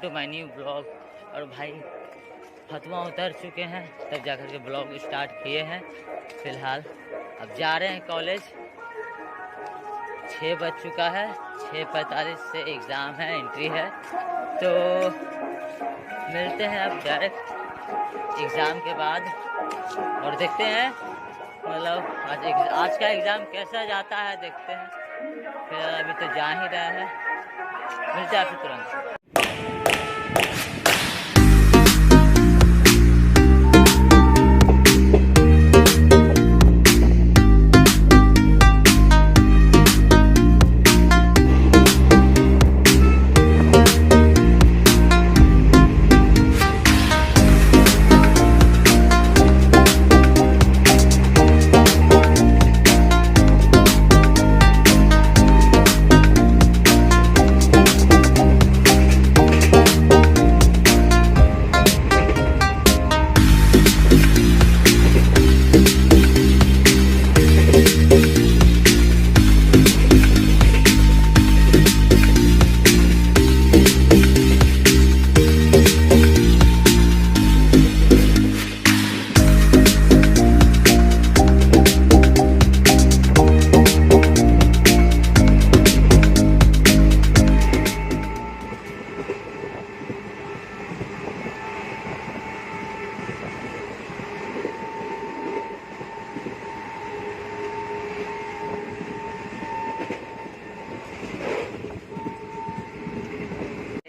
To my new blog. और भाई फतवा उतर चुके हैं तब जाकर के ब्लॉग स्टार्ट किए हैं। फ़िलहाल अब जा रहे हैं कॉलेज। 6 बज चुका है, 6:45 से एग्ज़ाम है, एंट्री है। तो मिलते हैं अब डायरेक्ट एग्ज़ाम के बाद और देखते हैं मतलब आज का एग्ज़ाम कैसा जाता है, देखते हैं। फिर अभी तो जा ही रहा है, मिलते हैं आपसे तुरंत।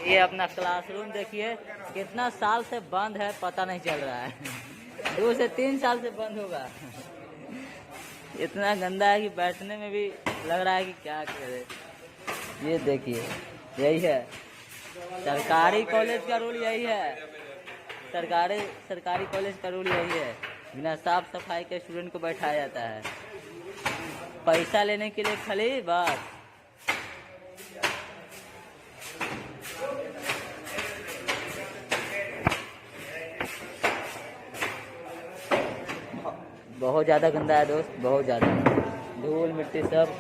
ये अपना क्लासरूम देखिए, कितना साल से बंद है पता नहीं चल रहा है। 2 से 3 साल से बंद होगा। इतना गंदा है कि बैठने में भी लग रहा है कि क्या करे। ये देखिए, यही है सरकारी कॉलेज का रूल, यही है सरकारी कॉलेज का रूल यही है। बिना साफ सफाई के स्टूडेंट को बैठाया जाता है, पैसा लेने के लिए खाली बात। बहुत ज़्यादा गंदा है दोस्त, बहुत ज़्यादा। धूल मिट्टी सब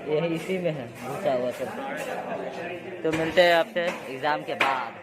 यही इसी में है घुसा हुआ सब। तो मिलते हैं आपसे एग्ज़ाम के बाद।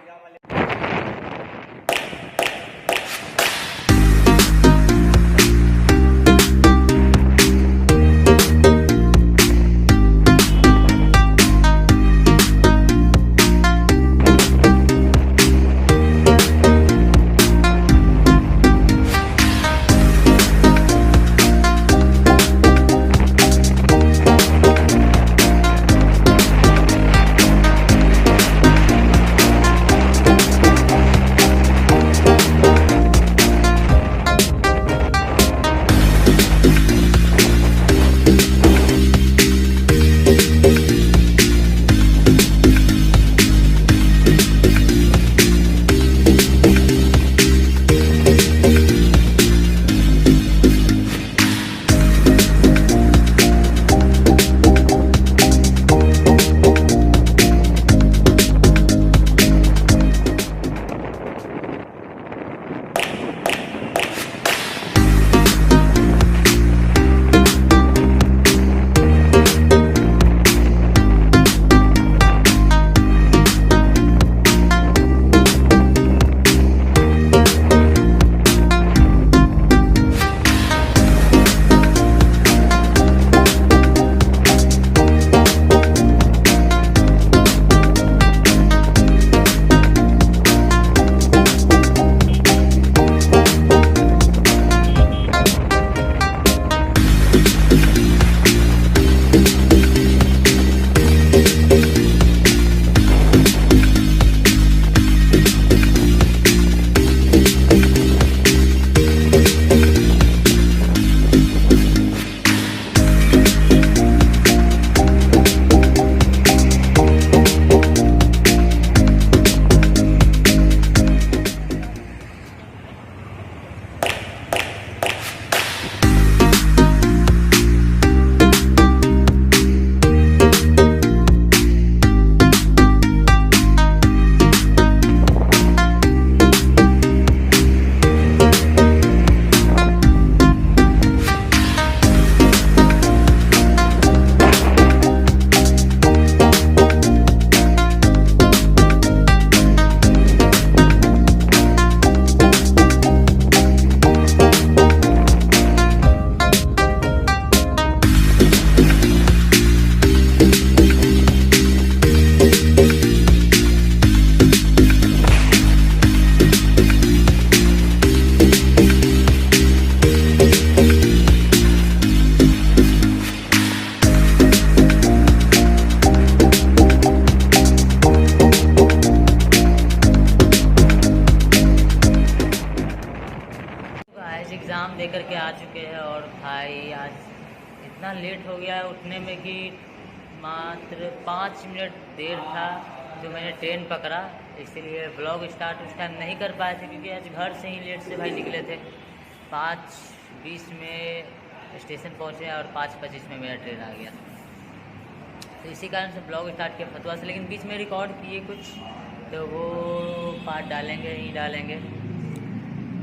दे करके आ चुके हैं। और भाई आज इतना लेट हो गया उठने में कि मात्र 5 मिनट देर था जो मैंने ट्रेन पकड़ा, इसीलिए ब्लॉग स्टार्ट उस टाइम नहीं कर पाए थे क्योंकि आज घर से ही लेट से भाई निकले थे। 5:20 में स्टेशन पहुँचे और 5:25 में मेरा ट्रेन आ गया, तो इसी कारण से ब्लॉग स्टार्ट किया फतवा से। लेकिन बीच में रिकॉर्ड किए कुछ, तो वो पार्ट डालेंगे ही डालेंगे।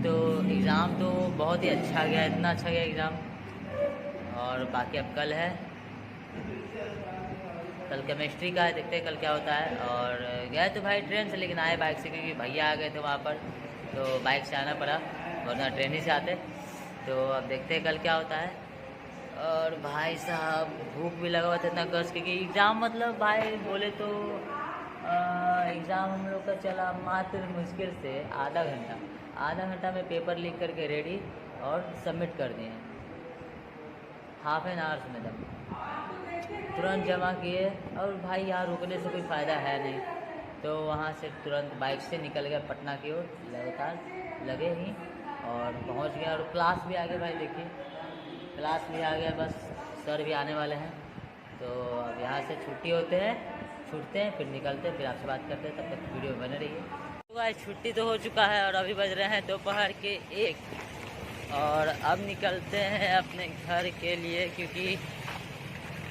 तो एग्ज़ाम तो बहुत ही अच्छा गया, इतना अच्छा गया एग्ज़ाम। और बाकी अब कल है, कल केमिस्ट्री का है, देखते हैं कल क्या होता है। और गए तो भाई ट्रेन से, लेकिन आए बाइक से क्योंकि भैया आ गए थे वहाँ पर, तो बाइक से आना पड़ा, वरना ट्रेन ही से आते। तो अब देखते हैं कल क्या होता है। और भाई साहब भूख भी लगा हुआ था इतना कस, क्योंकि एग्ज़ाम मतलब भाई बोले तो एग्ज़ाम हम लोग का चला मात्र मुश्किल से आधा घंटा में पेपर लिख करके रेडी और सबमिट कर दिए, हाफ एन आवर्स में दम तुरंत जमा किए। और भाई यहाँ रुकने से कोई फ़ायदा है नहीं, तो वहाँ से तुरंत बाइक से निकल गया पटना की ओर, लगातार लगे ही और पहुँच गया। और क्लास भी आ गया भाई, देखिए क्लास भी आ गया, बस सर भी आने वाले हैं। तो अब यहाँ से छुट्टे हैं, फिर निकलते हैं, फिर आपसे बात करते हैं। तब तक वीडियो बने रहिए। तो भाई छुट्टी तो हो चुका है और अभी बज रहे हैं दोपहर के 1 और अब निकलते हैं अपने घर के लिए, क्योंकि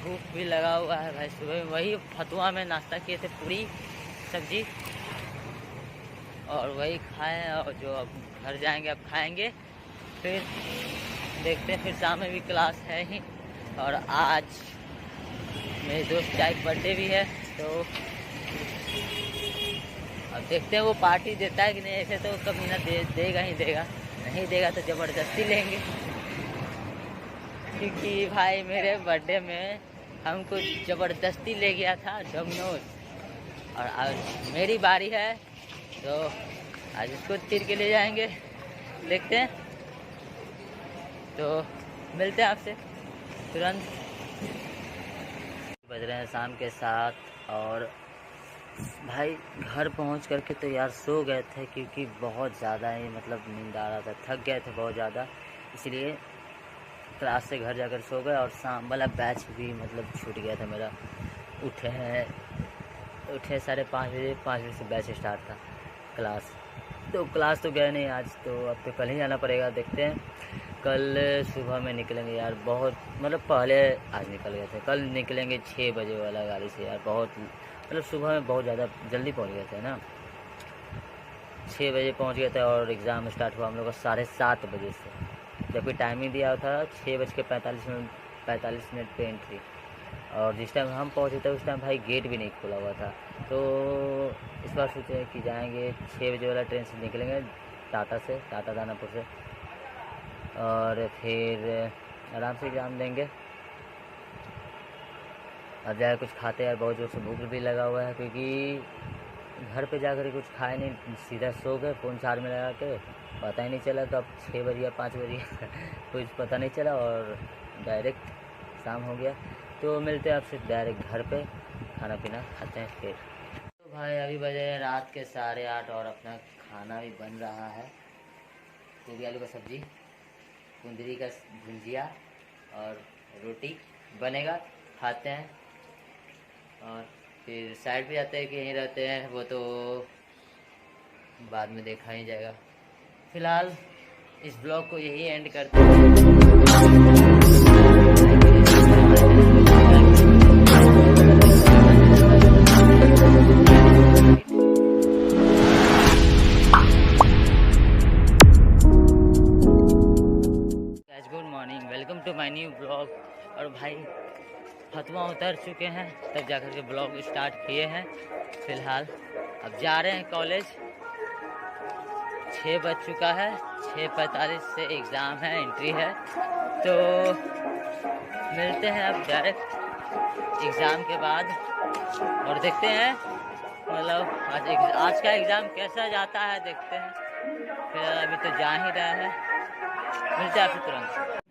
भूख भी लगा हुआ है भाई। सुबह वही फतुआ में नाश्ता किए थे, पूरी सब्जी, और वही खाएं। और जो अब घर जाएंगे अब खाएंगे, फिर देखते हैं। फिर शाम में भी क्लास है ही। और आज मेरे दोस्त का एक बर्थडे भी है, तो अब देखते हैं वो पार्टी देता है कि नहीं। ऐसे तो कभी ना देगा ही देगा, नहीं देगा तो ज़बरदस्ती लेंगे। क्योंकि भाई मेरे बर्थडे में हमको ज़बरदस्ती ले गया था डोमिनोज, और आज मेरी बारी है, तो आज इसको तीर के ले जाएंगे, देखते हैं। तो मिलते हैं आपसे तुरंत। बज रहे हैं शाम के 7 और भाई घर पहुंच करके तो यार सो गए थे, क्योंकि बहुत ज़्यादा ही मतलब नींद आ रहा था, थक गए थे बहुत ज़्यादा, इसलिए क्लास से घर जाकर सो गए। और शाम वाला बैच भी मतलब छूट गया था मेरा। उठे 5:30 बजे, 5 बजे से बैच स्टार्ट था क्लास, तो क्लास तो गए नहीं आज, तो अब तो कल ही जाना पड़ेगा। देखते हैं कल सुबह में निकलेंगे यार, बहुत मतलब पहले आज निकल गए थे, कल निकलेंगे 6 बजे वाला गाड़ी से यार। बहुत मतलब सुबह में बहुत ज़्यादा जल्दी पहुंच गए थे ना, 6 बजे पहुंच गए थे। और एग्ज़ाम स्टार्ट हुआ हम लोग का 7:30 बजे से, जबकि टाइमिंग दिया था 6:45 पे एंट्री। और जिस टाइम हम पहुंचे थे उस टाइम भाई गेट भी नहीं खुला हुआ था। तो इस बार सोचे कि जाएंगे 6 बजे वाला ट्रेन से निकलेंगे टाटा दानापुर से, और फिर आराम से एग्ज़ाम देंगे। अब जाकर कुछ खाते यार, बहुत ज़ोर से भूख भी लगा हुआ है, क्योंकि घर पे जाकर कुछ खाए नहीं, सीधा सो गए फ़ोन चार्ज में लगा के, पता ही नहीं चला कब 6 बजे या 5 बजे कुछ पता नहीं चला, और डायरेक्ट शाम हो गया। तो मिलते हैं आपसे डायरेक्ट घर पे, खाना पीना खाते हैं फिर। तो भाई अभी बजे रात के 8:30 और अपना खाना भी बन रहा है। गोभी आलू का सब्ज़ी, कुंदरी का भुंजिया और रोटी बनेगा, खाते हैं। और फिर साइड पे जाते हैं कि यहीं रहते हैं, वो तो बाद में देखा ही जाएगा। फिलहाल इस ब्लॉग को यही एंड करते हैं। Good morning, welcome to my new blog. और भाई फतवा उतर चुके हैं, तब जाकर के ब्लॉग स्टार्ट किए हैं। फ़िलहाल अब जा रहे हैं कॉलेज, 6 बज चुका है, 6:45 से एग्ज़ाम है, एंट्री है। तो मिलते हैं अब डायरेक्ट एग्ज़ाम के बाद, और देखते हैं मतलब आज का एग्ज़ाम कैसा जाता है, देखते हैं। फिर अभी तो जा ही रहा है, मिलते हैं आपसे तुरंत।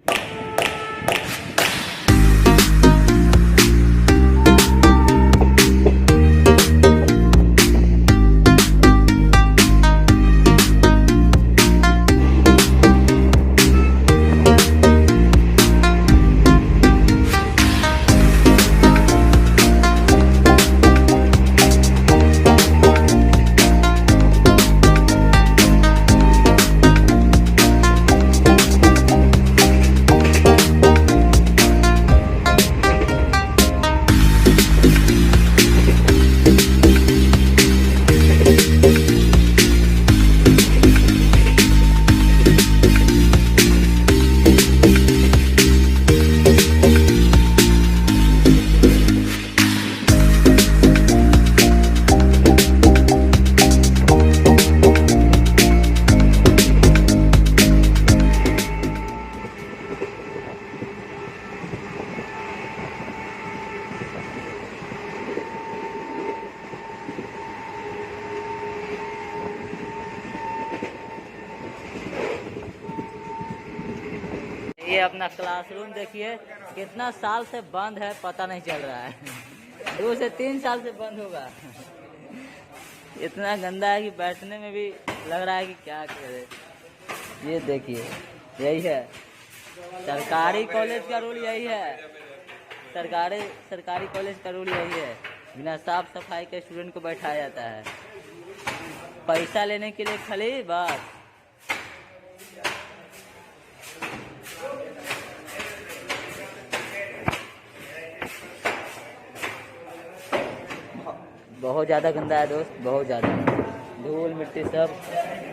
ये अपना क्लासरूम देखिए, कितना साल से बंद है पता नहीं चल रहा है। 2 से 3 साल से बंद होगा। इतना गंदा है कि बैठने में भी लग रहा है कि क्या करे। ये देखिए, यही है सरकारी कॉलेज का रूल, यही है सरकारी कॉलेज का रूल यही है। बिना साफ सफाई के स्टूडेंट को बैठाया जाता है, पैसा लेने के लिए खाली बस। बहुत ज़्यादा गंदा है दोस्त, बहुत ज़्यादा। धूल मिट्टी सब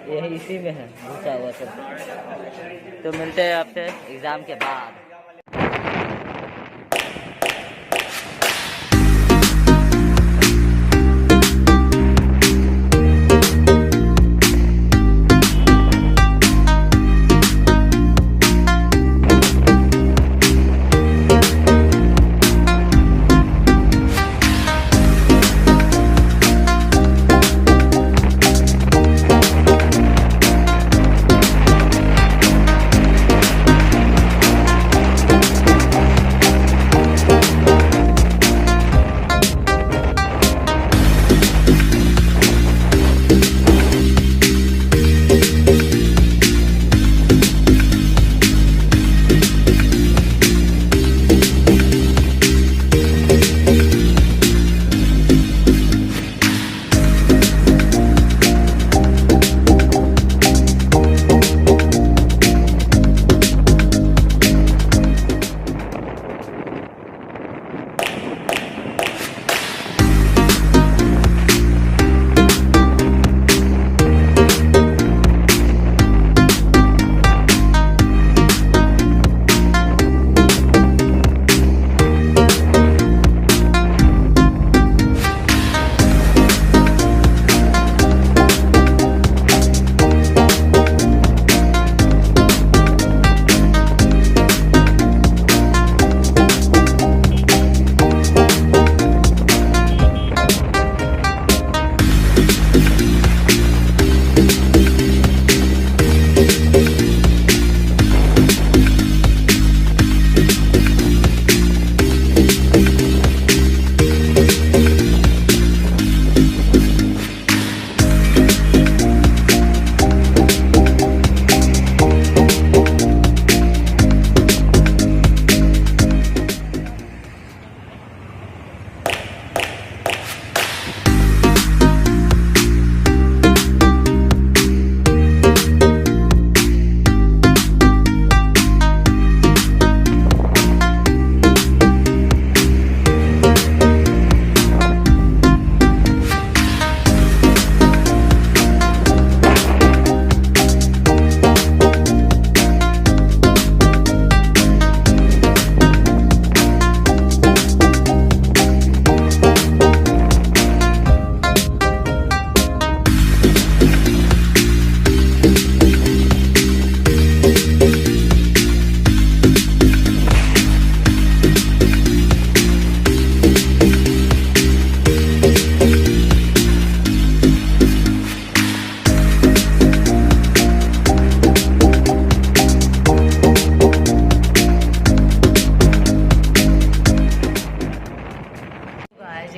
यही इसी में है घुसा हुआ सब। तो मिलते हैं आपसे एग्ज़ाम के बाद।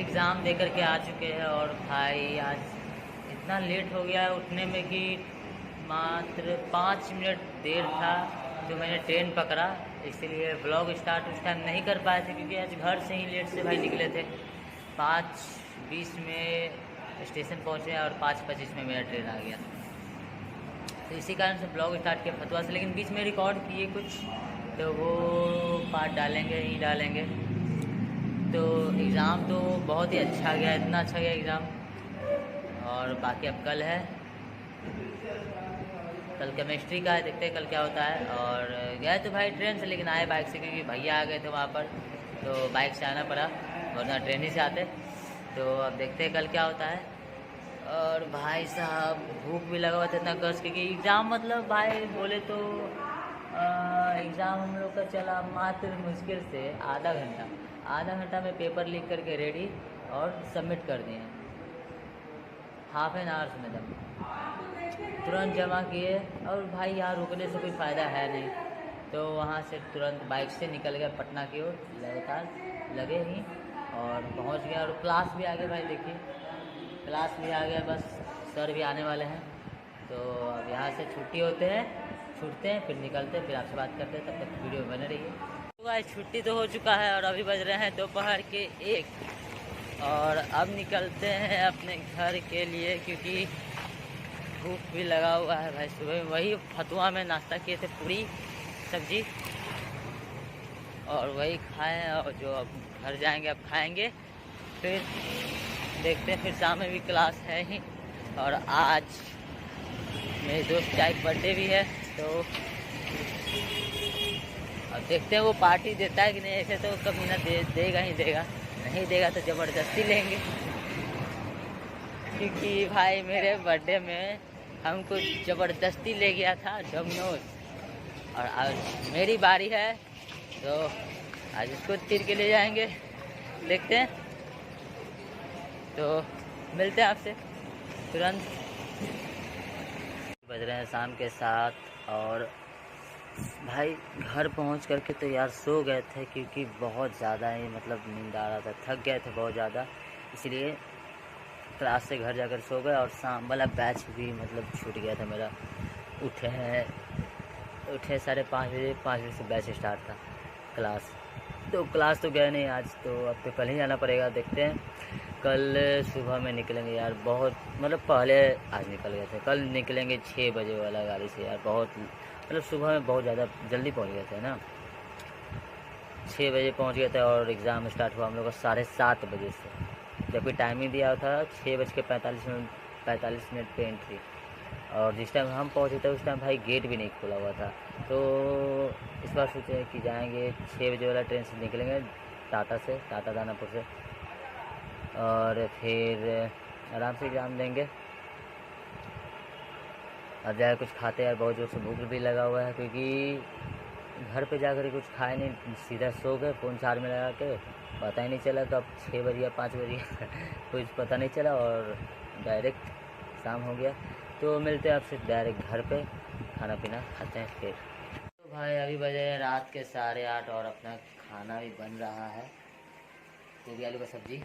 एग्ज़ाम दे करके आ चुके हैं और भाई आज इतना लेट हो गया उठने में कि मात्र 5 मिनट देर था तो मैंने ट्रेन पकड़ा, इसीलिए ब्लॉग स्टार्ट उस टाइम नहीं कर पाए थे क्योंकि आज घर से ही लेट से भाई निकले थे। 5:20 में स्टेशन पहुँचे और 5:25 में मेरा ट्रेन आ गया, तो इसी कारण से ब्लॉग स्टार्ट किया फतवा से। लेकिन बीच में रिकॉर्ड किए कुछ, तो वो पार्ट डालेंगे ही डालेंगे। तो एग्ज़ाम तो बहुत ही अच्छा गया, इतना अच्छा गया एग्ज़ाम। और बाकी अब कल है, कल केमिस्ट्री का है, देखते हैं कल क्या होता है। और गए तो भाई ट्रेन से, लेकिन आए बाइक से क्योंकि भैया आ गए थे वहाँ पर, तो बाइक से आना पड़ा वरना ट्रेन ही से आते। तो अब देखते हैं कल क्या होता है। और भाई साहब भूख भी लगा हुआ था इतना कस, क्योंकि एग्ज़ाम मतलब भाई बोले तो एग्ज़ाम हम लोग का चला मात्र मुश्किल से आधा घंटा में पेपर लिख करके रेडी और सबमिट कर दिए, हाफ एन आवर्स में तुरंत जमा किए। और भाई यहाँ रुकने से कोई फ़ायदा है नहीं, तो वहाँ से तुरंत बाइक से निकल गए पटना की ओर, लगातार लगे ही और पहुँच गया। और क्लास भी आ गया भाई, देखिए क्लास भी आ गया, बस सर भी आने वाले हैं। तो अब यहाँ से छुट्टी होते हैं, छूटते हैं, फिर निकलते हैं, फिर आपसे बात करते हैं। तब तक वीडियो बने रहिए। तो भाई छुट्टी तो हो चुका है और अभी बज रहे हैं दोपहर के 1 और अब निकलते हैं अपने घर के लिए, क्योंकि भूख भी लगा हुआ है भाई। सुबह में वही फतुआ में नाश्ता किए थे, पूरी सब्जी, और वही खाएं। और जो अब घर जाएंगे अब खाएंगे, फिर देखते हैं। फिर शाम में भी क्लास है ही। और आज मेरे दोस्त का एक बर्थडे भी है, तो अब देखते हैं वो पार्टी देता है कि नहीं। ऐसे तो कभी ना देगा ही देगा, नहीं देगा तो ज़बरदस्ती लेंगे। क्योंकि भाई मेरे बर्थडे में हमको ज़बरदस्ती ले गया था डोमिनोज, और आज मेरी बारी है, तो आज इसको तीर के ले जाएंगे, देखते हैं। तो मिलते हैं आपसे तुरंत। बज रहे हैं शाम के 7 और भाई घर पहुंच करके तो यार सो गए थे, क्योंकि बहुत ज़्यादा ही मतलब नींद आ रहा था, थक गए थे बहुत ज़्यादा, इसलिए क्लास से घर जाकर सो गए। और शाम वाला बैच भी मतलब छूट गया था मेरा। उठे 5:30 बजे, 5 बजे से बैच स्टार्ट था क्लास। तो क्लास तो गए नहीं आज, तो अब तो कल ही जाना पड़ेगा। देखते हैं, कल सुबह में निकलेंगे यार। बहुत मतलब पहले आज निकल गए थे, कल निकलेंगे 6 बजे वाला गाड़ी से यार। बहुत मतलब सुबह में बहुत ज़्यादा जल्दी पहुंच गए थे ना, 6 बजे पहुंच गए थे। और एग्ज़ाम स्टार्ट हुआ हम लोग का 7:30 बजे से, जबकि टाइमिंग दिया था 6:45 पे एंट्री। और जिस टाइम हम पहुंचे थे उस टाइम भाई गेट भी नहीं खुला हुआ था। तो इस बार सोचे कि जाएंगे 6 बजे वाला ट्रेन से निकलेंगे टाटा दानापुर से, और फिर आराम से एग्ज़ाम देंगे। अब जाकर कुछ खाते यार, बहुत जोर से भूख भी लगा हुआ है, क्योंकि घर पे जाकर कुछ खाए नहीं, सीधा सो गए फ़ोन चार्ज में लगा के। पता ही नहीं चला कब 6 बजे या 5 बजे कुछ पता नहीं चला, और डायरेक्ट शाम हो गया। तो मिलते हैं आपसे डायरेक्ट घर पे, खाना पीना खाते हैं फिर। तो भाई अभी बजे रात के 8:30 और अपना खाना भी बन रहा है। गोभी आलू का सब्ज़ी,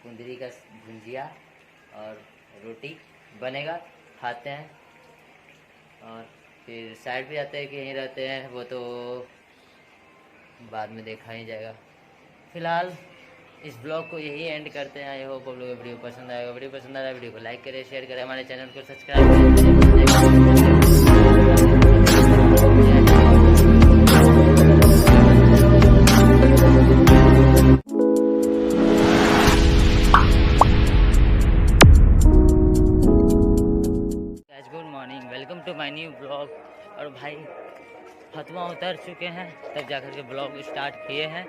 कुंदरी का भुंजिया और रोटी बनेगा, खाते हैं। और फिर साइड पे जाते हैं कि यहीं रहते हैं, वो तो बाद में देखा ही जाएगा। फिलहाल इस ब्लॉग को यही एंड करते हैं। आई होप आप लोगों को वीडियो पसंद आएगा। वीडियो पसंद आया वीडियो को लाइक करें, शेयर करें, हमारे चैनल को सब्सक्राइब करें। Good morning, welcome to my new blog. और भाई फतवा उतर चुके हैं, तब जाकर के ब्लॉग स्टार्ट किए हैं।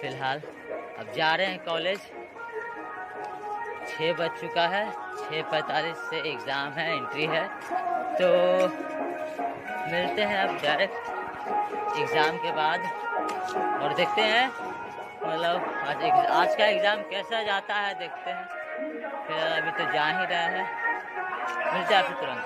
फिलहाल अब जा रहे हैं कॉलेज। 6 बज चुका है, 6:45 से एग्ज़ाम है, एंट्री है। तो मिलते हैं अब डायरेक्ट एग्ज़ाम के बाद, और देखते हैं मतलब आज का एग्ज़ाम कैसा जाता है, देखते हैं। फिर अभी तो जा ही रहा है, मिलते हैं आपसे तुरंत।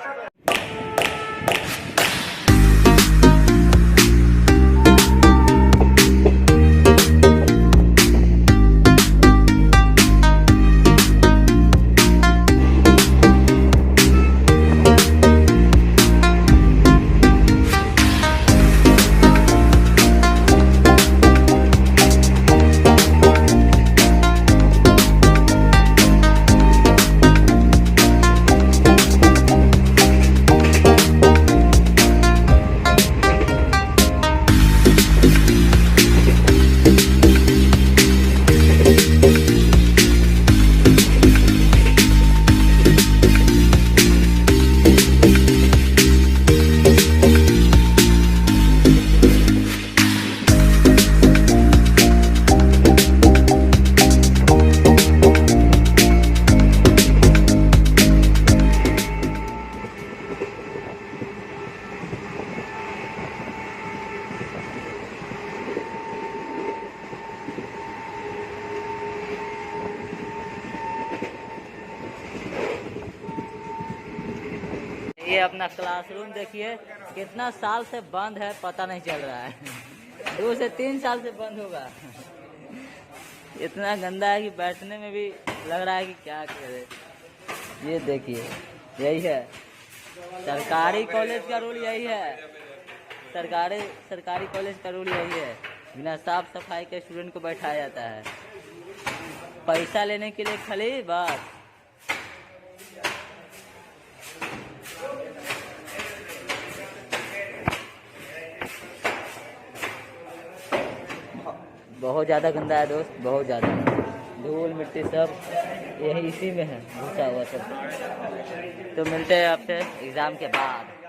ये अपना क्लासरूम देखिए, कितना साल से बंद है पता नहीं चल रहा है। 2 से 3 साल से बंद होगा। इतना गंदा है कि बैठने में भी लग रहा है कि क्या करे। ये देखिए, यही है सरकारी कॉलेज का रूल, यही है सरकारी कॉलेज का रूल, यही है। बिना साफ सफाई के स्टूडेंट को बैठाया जाता है, पैसा लेने के लिए खाली बस। बहुत ज़्यादा गंदा है दोस्त, बहुत ज़्यादा। धूल मिट्टी सब यही इसी में है घुसा हुआ सब। तो मिलते हैं आपसे एग्ज़ाम के बाद।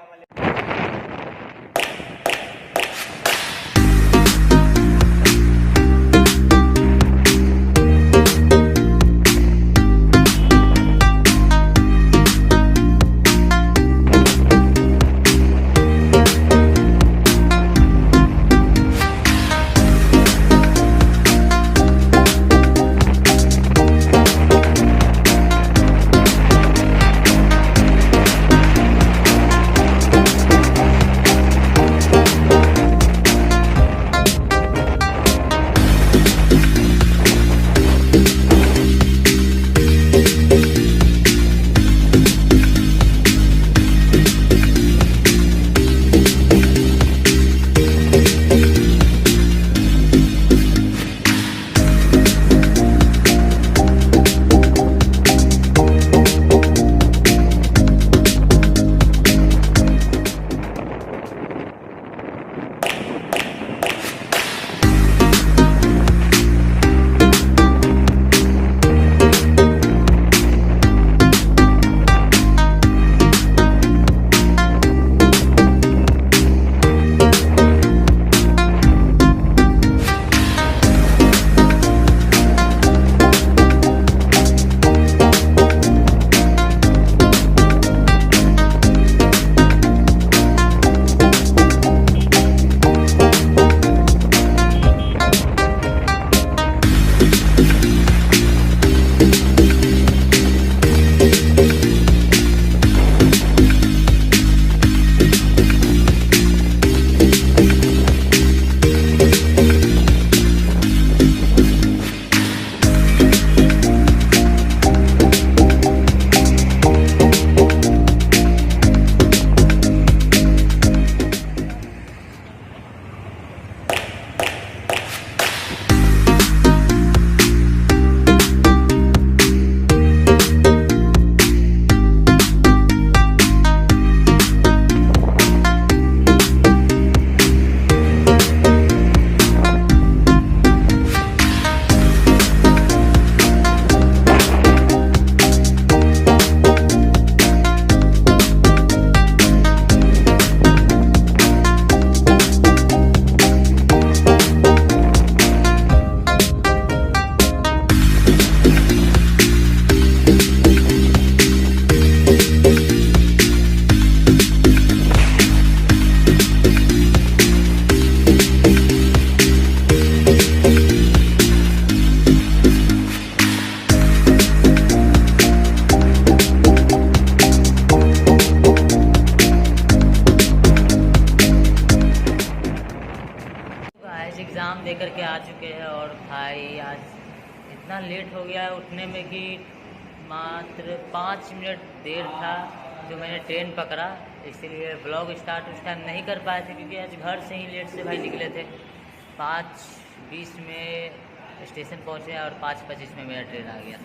एग्ज़ाम दे कर के आ चुके हैं और भाई आज इतना लेट हो गया है उठने में कि मात्र 5 मिनट देर था जो मैंने ट्रेन पकड़ा, इसीलिए ब्लॉग स्टार्ट उस टाइम नहीं कर पाए थे क्योंकि आज घर से ही लेट से भाई निकले थे। 5:20 में स्टेशन पहुँचे और 5:25 में मेरा ट्रेन आ गया,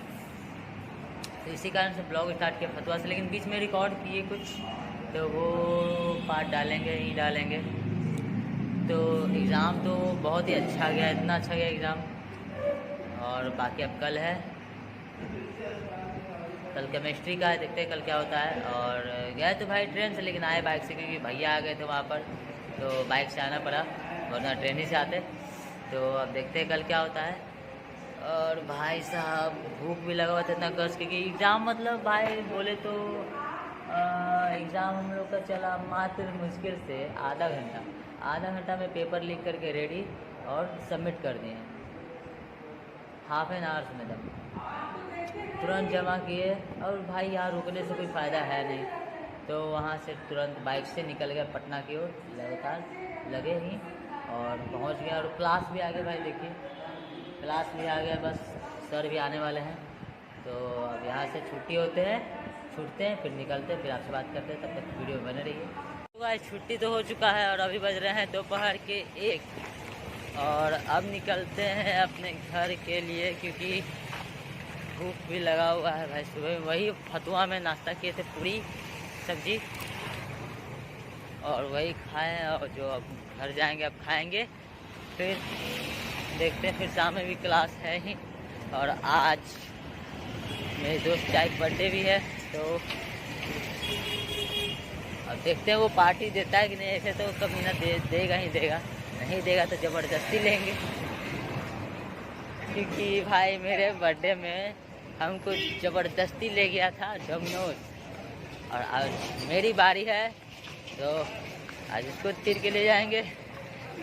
तो इसी कारण से ब्लॉग स्टार्ट किया फतवा से। लेकिन बीच में रिकॉर्ड किए कुछ, तो वो पार्ट डालेंगे ही डालेंगे। तो एग्ज़ाम तो बहुत ही अच्छा गया, इतना अच्छा गया एग्ज़ाम। और बाकी अब कल है, कल केमिस्ट्री का है, देखते हैं कल क्या होता है। और गए तो भाई ट्रेन से, लेकिन आए बाइक से क्योंकि भैया आ गए थे वहाँ पर, तो बाइक से आना पड़ा, वरना ट्रेन ही से आते। तो अब देखते हैं कल क्या होता है। और भाई साहब भूख भी लगा हुआ था इतना कस, क्योंकि एग्ज़ाम मतलब भाई बोले तो एग्ज़ाम हम लोग का चला मात्र मुश्किल से आधा घंटा में पेपर लिख करके रेडी और सबमिट कर दिए, हाफ एन आवर्स में तुरंत जमा किए। और भाई यहाँ रुकने से कोई फ़ायदा है नहीं, तो वहाँ से तुरंत बाइक से निकल गया पटना की ओर लगातार लगे ही और पहुँच गया। और क्लास भी आ गया भाई, देखिए क्लास भी आ गया, बस सर भी आने वाले हैं। तो अब यहाँ से छुट्टी छूटते हैं, फिर निकलते हैं, फिर आपसे बात करते हैं। तब तक वीडियो बने रहिए। तो भाई छुट्टी तो हो चुका है और अभी बज रहे हैं दोपहर के 1 और अब निकलते हैं अपने घर के लिए, क्योंकि भूख भी लगा हुआ है भाई। सुबह वही फतुआ में नाश्ता किए थे, पूरी सब्जी, और वही खाएं। और जो अब घर जाएंगे अब खाएंगे, फिर देखते हैं। फिर शाम में भी क्लास है ही, और आज मेरे दोस्त का एक बर्थडे भी है, तो अब देखते हैं वो पार्टी देता है कि नहीं। ऐसे तो कभी ना देगा ही देगा, नहीं देगा तो ज़बरदस्ती लेंगे। क्योंकि भाई मेरे बर्थडे में हमको ज़बरदस्ती ले गया था डोमिनोज, और आज मेरी बारी है, तो आज इसको तीर के ले जाएंगे,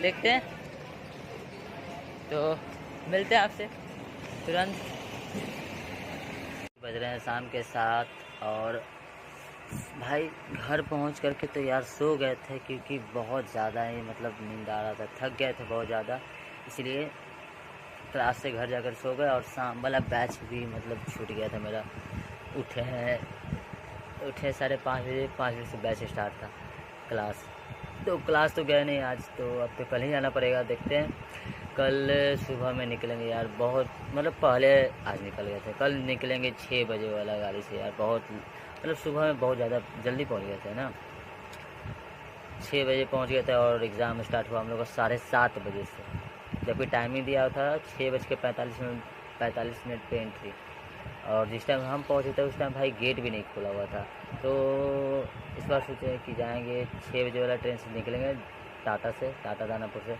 देखते हैं। तो मिलते हैं आपसे तुरंत। बज रहे हैं शाम के 7 और भाई घर पहुंच करके तो यार सो गए थे, क्योंकि बहुत ज़्यादा ही मतलब नींद आ रहा था, थक गए थे बहुत ज़्यादा, इसलिए क्लास से घर जाकर सो गए। और शाम वाला बैच भी मतलब छूट गया था मेरा। उठे 5:30 बजे, 5 बजे से बैच स्टार्ट था क्लास। तो क्लास तो गए नहीं आज, तो अब तो कल ही जाना पड़ेगा। देखते हैं, कल सुबह में निकलेंगे यार। बहुत मतलब पहले आज निकल गए थे, कल निकलेंगे 6 बजे वाला गाड़ी से यार। बहुत मतलब सुबह में बहुत ज़्यादा जल्दी पहुंच गए थे ना, 6 बजे पहुंच गए थे। और एग्ज़ाम स्टार्ट हुआ हम लोग का 7:30 बजे से, जबकि टाइमिंग दिया था 6:45 पे एंट्री। और जिस टाइम हम पहुंचे थे उस टाइम भाई गेट भी नहीं खुला हुआ था। तो इस बार सोचे कि जाएंगे 6 बजे वाला ट्रेन से निकलेंगे टाटा दानापुर से,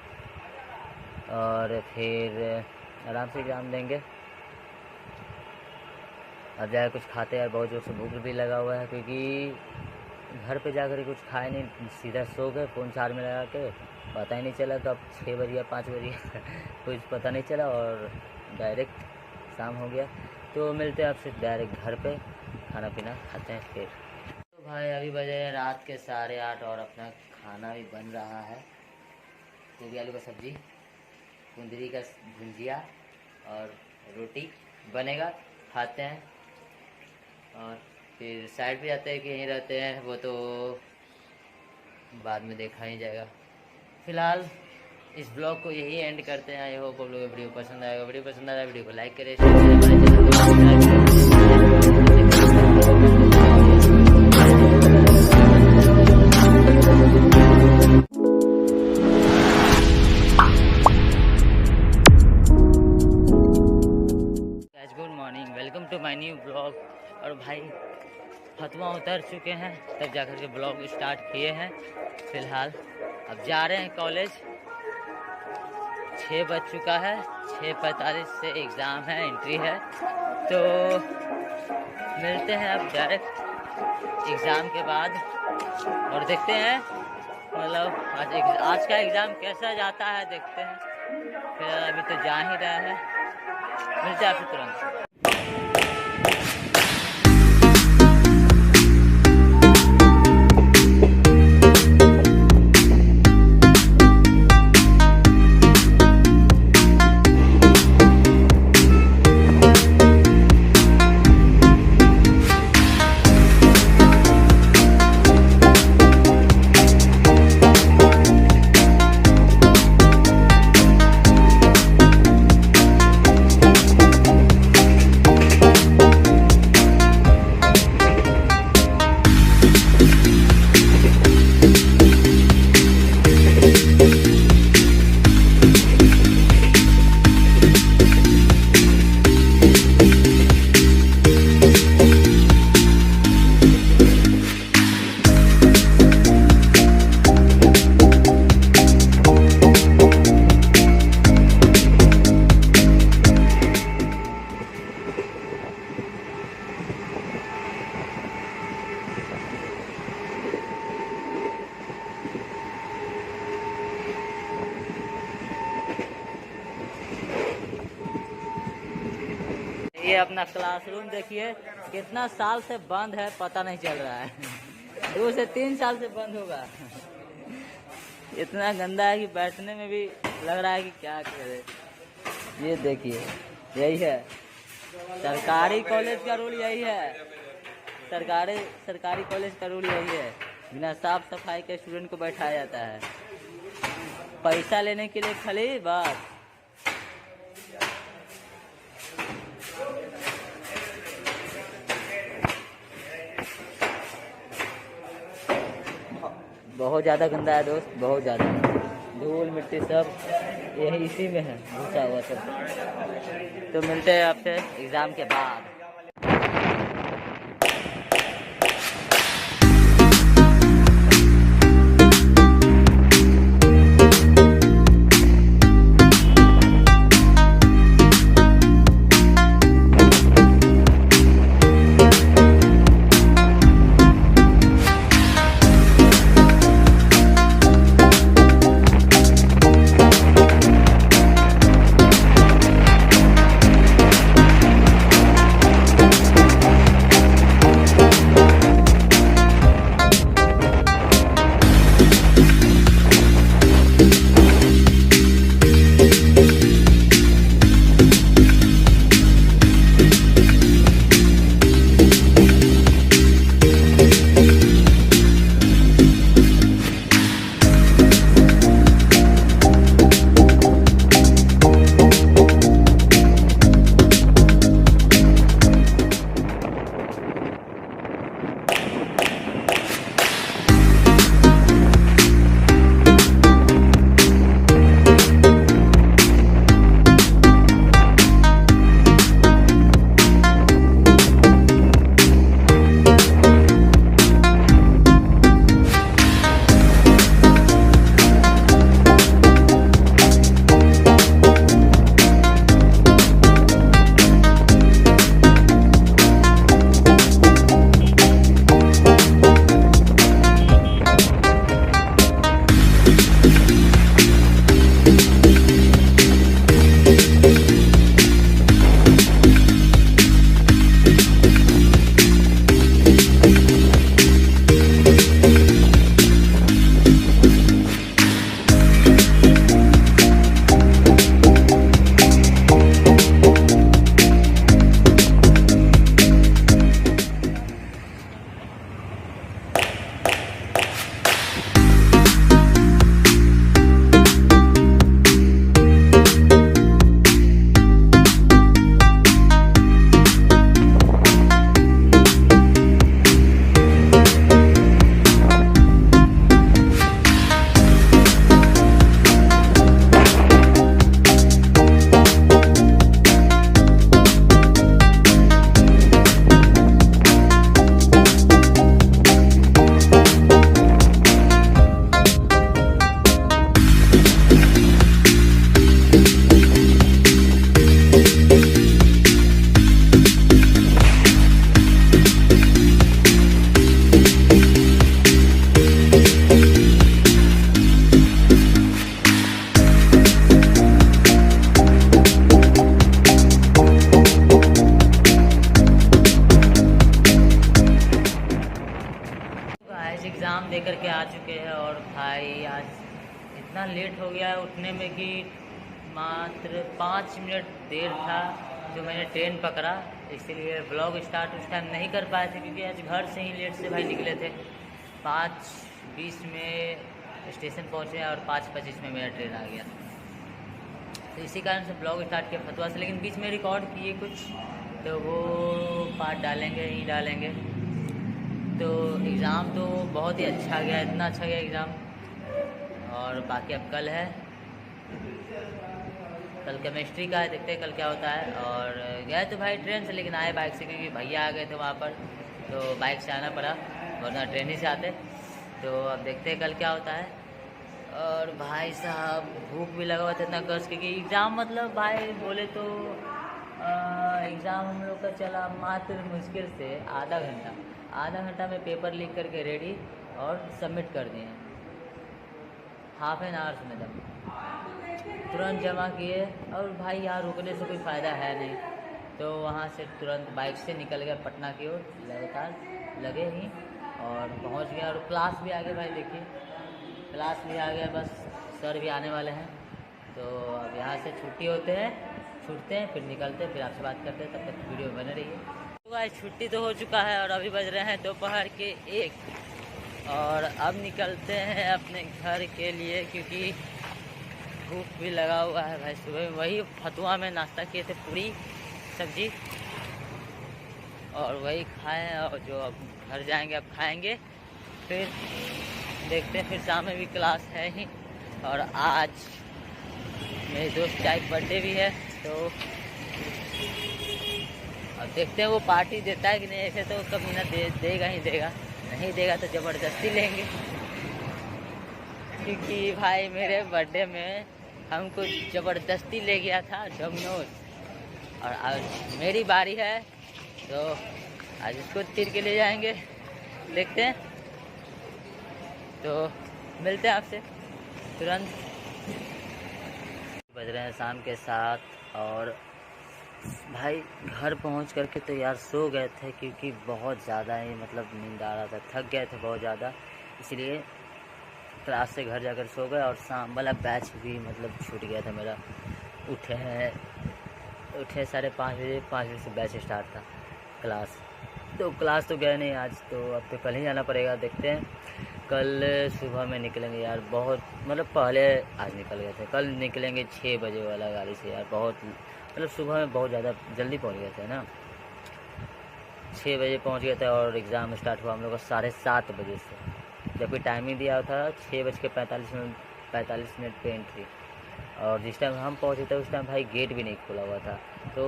और फिर आराम से एग्ज़ाम देंगे। अब जाकर कुछ खाते यार, बहुत जोर से भूख भी लगा हुआ है, क्योंकि घर पे जाकर कुछ खाए नहीं, सीधा सो गए फ़ोन चार्ज में लगा के, पता ही नहीं चला कब 6 बज गया 5 बज गया कुछ पता नहीं चला, और डायरेक्ट शाम हो गया। तो मिलते हैं आपसे डायरेक्ट घर पे, खाना पीना खाते हैं फिर। तो भाई अभी बजे हैं रात के 8:30 और अपना खाना भी बन रहा है। गोभी आलू का सब्जी, कुंदरी का भुंजिया और रोटी बनेगा, खाते हैं। और फिर साइड पे जाते हैं कि यहीं रहते हैं, वो तो बाद में देखा ही जाएगा। फिलहाल इस ब्लॉग को यही एंड करते हैं। आई होप आप लोगों को वीडियो पसंद आएगा। वीडियो पसंद आया वीडियो को लाइक करें, शेयर करें, हमारे चैनल को सब्सक्राइब करें। Good morning, welcome to my new blog. और भाई फतवा उतर चुके हैं, तब जाकर के ब्लॉग स्टार्ट किए हैं। फिलहाल अब जा रहे हैं कॉलेज, 6 बज चुका है, 6:45 से एग्ज़ाम है, एंट्री है। तो मिलते हैं अब डायरेक्ट एग्ज़ाम के बाद, और देखते हैं मतलब आज का एग्ज़ाम कैसा जाता है, देखते हैं। फिर अभी तो जा ही रहा है, मिलते हैं आपसे तुरंत। ये अपना क्लासरूम देखिए, कितना साल से बंद है पता नहीं चल रहा है 2 से 3 साल से बंद होगा। इतना गंदा है कि बैठने में भी लग रहा है कि क्या करे। ये देखिए, यही है सरकारी कॉलेज का रूल, यही है सरकारी कॉलेज का रूल, यही है। बिना साफ सफाई के स्टूडेंट को बैठाया जाता है, पैसा लेने के लिए खाली बस। बहुत ज़्यादा गंदा है दोस्त, बहुत ज़्यादा। धूल मिट्टी सब यही इसी में है घुसा हुआ सब। तो मिलते हैं आपसे एग्ज़ाम के बाद। एग्ज़ाम दे कर के आ चुके हैं और भाई आज इतना लेट हो गया है उठने में कि मात्र 5 मिनट देर था जो मैंने ट्रेन पकड़ा, इसीलिए ब्लॉग स्टार्ट उस टाइम नहीं कर पाए थे क्योंकि आज घर से ही लेट से भाई निकले थे। 5:20 में स्टेशन पहुँचे और 5:25 में मेरा ट्रेन आ गया, तो इसी कारण से ब्लॉग स्टार्ट किया फतवा से। लेकिन बीच में रिकॉर्ड किए कुछ, तो वो पार्ट डालेंगे ही डालेंगे। तो एग्ज़ाम तो बहुत ही अच्छा गया, इतना अच्छा गया एग्ज़ाम। और बाकी अब कल है, कल केमिस्ट्री का है, देखते हैं कल क्या होता है। और गए तो भाई ट्रेन से, लेकिन आए बाइक से क्योंकि भैया आ गए थे वहाँ पर, तो बाइक से आना पड़ा वरना ट्रेन ही से आते। तो अब देखते हैं कल क्या होता है। और भाई साहब भूख भी लगा हुआ था इतना कस, क्योंकि एग्ज़ाम मतलब भाई बोले तो एग्ज़ाम हम लोग का चला मात्र मुश्किल से आधा घंटा में पेपर लिख करके रेडी और सबमिट कर दिए, हाफ एन आवर्स में तब तुरंत जमा किए। और भाई यहाँ रुकने से कोई फ़ायदा है नहीं, तो वहाँ से तुरंत बाइक से निकल गए पटना की ओर, लगातार लगे ही और पहुंच गया और क्लास भी आ गया भाई, देखिए क्लास भी आ गया, बस सर भी आने वाले हैं। तो अब यहाँ से छुट्टी होते हैं, छूटते हैं, फिर निकलते हैं, फिर आपसे बात करते हैं। तब तक वीडियो बने रहिए। तो भाई छुट्टी तो हो चुका है और अभी बज रहे हैं दोपहर के 1 और अब निकलते हैं अपने घर के लिए, क्योंकि भूख भी लगा हुआ है भाई। सुबह में वही फतुआ में नाश्ता किए थे, पूरी सब्जी, और वही खाएं। और जो अब घर जाएंगे अब खाएंगे, फिर देखते हैं। फिर शाम में भी क्लास है ही, और आज मेरे दोस्त का एक बर्थडे भी है, तो अब देखते हैं वो पार्टी देता है कि नहीं। ऐसे तो कभी ना देगा ही देगा, नहीं देगा तो ज़बरदस्ती लेंगे। क्योंकि भाई मेरे बर्थडे में हमको ज़बरदस्ती ले गया था डोमिनोज, और आज मेरी बारी है, तो आज इसको तीर के ले जाएंगे, देखते हैं। तो मिलते हैं आपसे तुरंत। बज रहे हैं शाम के 7 और भाई घर पहुंच करके तो यार सो गए थे, क्योंकि बहुत ज़्यादा ही मतलब नींद आ रहा था, थक गए थे बहुत ज़्यादा, इसलिए क्लास से घर जाकर सो गए। और शाम वाला बैच भी मतलब छूट गया था मेरा। उठे 5:30 बजे, 5 बजे से बैच स्टार्ट था क्लास, तो क्लास तो गए नहीं आज, तो अब तो कल ही जाना पड़ेगा। देखते हैं, कल सुबह में निकलेंगे यार। बहुत मतलब पहले आज निकल गए थे, कल निकलेंगे 6 बजे वाला गाड़ी से यार। बहुत मतलब सुबह में बहुत ज़्यादा जल्दी पहुंच गए थे ना, 6 बजे पहुंच गए थे। और एग्ज़ाम स्टार्ट हुआ हम लोग का 7:30 बजे से, जबकि टाइमिंग दिया था 6:45 पे एंट्री। और जिस टाइम हम पहुंचे थे उस टाइम भाई गेट भी नहीं खुला हुआ था। तो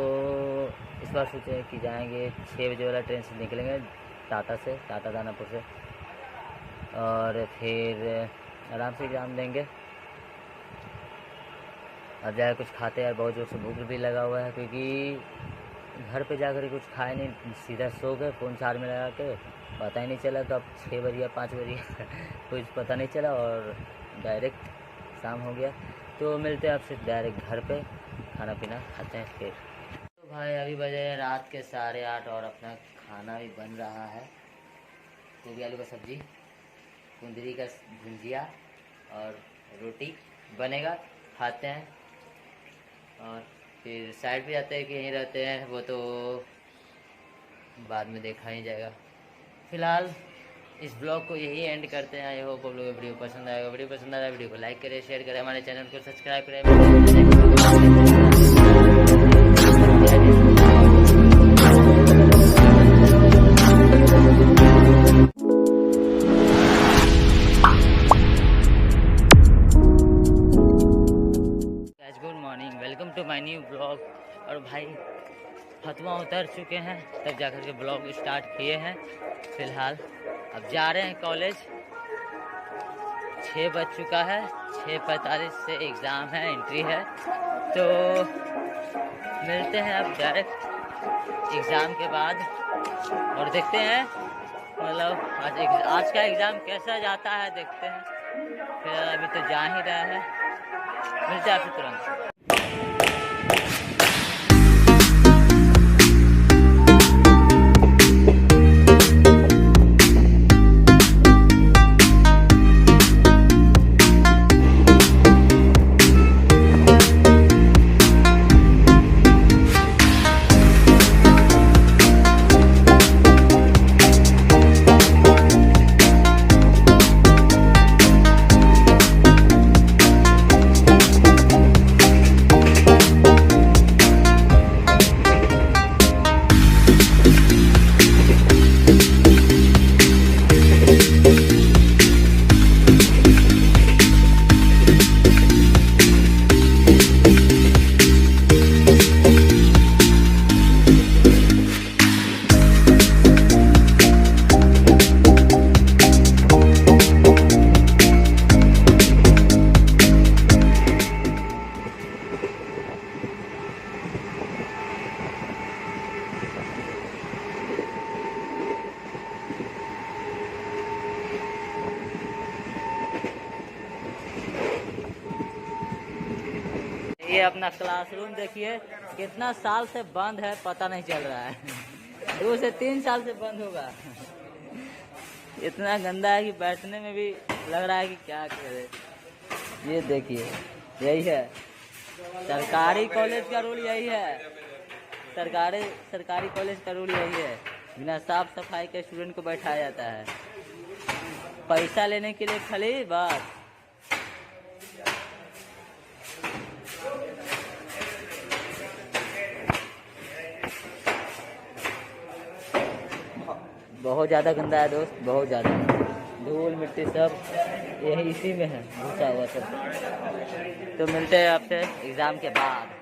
इस बार सोचे कि जाएंगे 6 बजे वाला ट्रेन से निकलेंगे, टाटा दानापुर से, और फिर आराम से एग्ज़ाम देंगे। अब जाकर कुछ खाते हैं यार, बहुत जोर से भूख भी लगा हुआ है, क्योंकि घर पे जाकर कुछ खाए नहीं, सीधा सो गए फ़ोन चार्ज में लगा के, पता ही नहीं चला कब 6 बजे या 5 बजे कुछ पता नहीं चला, और डायरेक्ट शाम हो गया। तो मिलते हैं आपसे डायरेक्ट घर पे, खाना पीना खाते हैं फिर। तो भाई अभी बजे रात के 8:30 और अपना खाना भी बन रहा है। गोभी आलू का सब्ज़ी, कुंदरी का भुंजिया और रोटी बनेगा, खाते हैं। और फिर साइड पे जाते हैं कि यहीं रहते हैं, वो तो बाद में देखा ही जाएगा। फ़िलहाल इस ब्लॉग को यही एंड करते हैं। आई होप आप लोगों को वीडियो पसंद आएगा। वीडियो पसंद आया वीडियो को लाइक करें, शेयर करें, हमारे चैनल को सब्सक्राइब करें। Welcome to my new blog. और भाई फतवा उतर चुके हैं, तब जाकर के ब्लॉग स्टार्ट किए हैं। फ़िलहाल अब जा रहे हैं कॉलेज, 6 बज चुका है, 6:45 से एग्ज़ाम है, एंट्री है। तो मिलते हैं अब डायरेक्ट एग्ज़ाम के बाद, और देखते हैं मतलब आज का एग्ज़ाम कैसा जाता है, देखते हैं। फिर अभी तो जा ही रहा है, मिलते हैं आपसे तुरंत। ये अपना क्लासरूम देखिए, कितना साल से बंद है पता नहीं चल रहा है। 2 से 3 साल से बंद होगा। इतना गंदा है कि बैठने में भी लग रहा है कि क्या करे। ये देखिए, यही है सरकारी कॉलेज का रूल, यही है सरकारी कॉलेज का रूल, यही है। बिना साफ सफाई के स्टूडेंट को बैठाया जाता है, पैसा लेने के लिए खाली बस। बहुत ज़्यादा गंदा है दोस्त, बहुत ज़्यादा। धूल मिट्टी सब यही इसी में है घुसा हुआ सब। तो मिलते हैं आपसे एग्ज़ाम के बाद।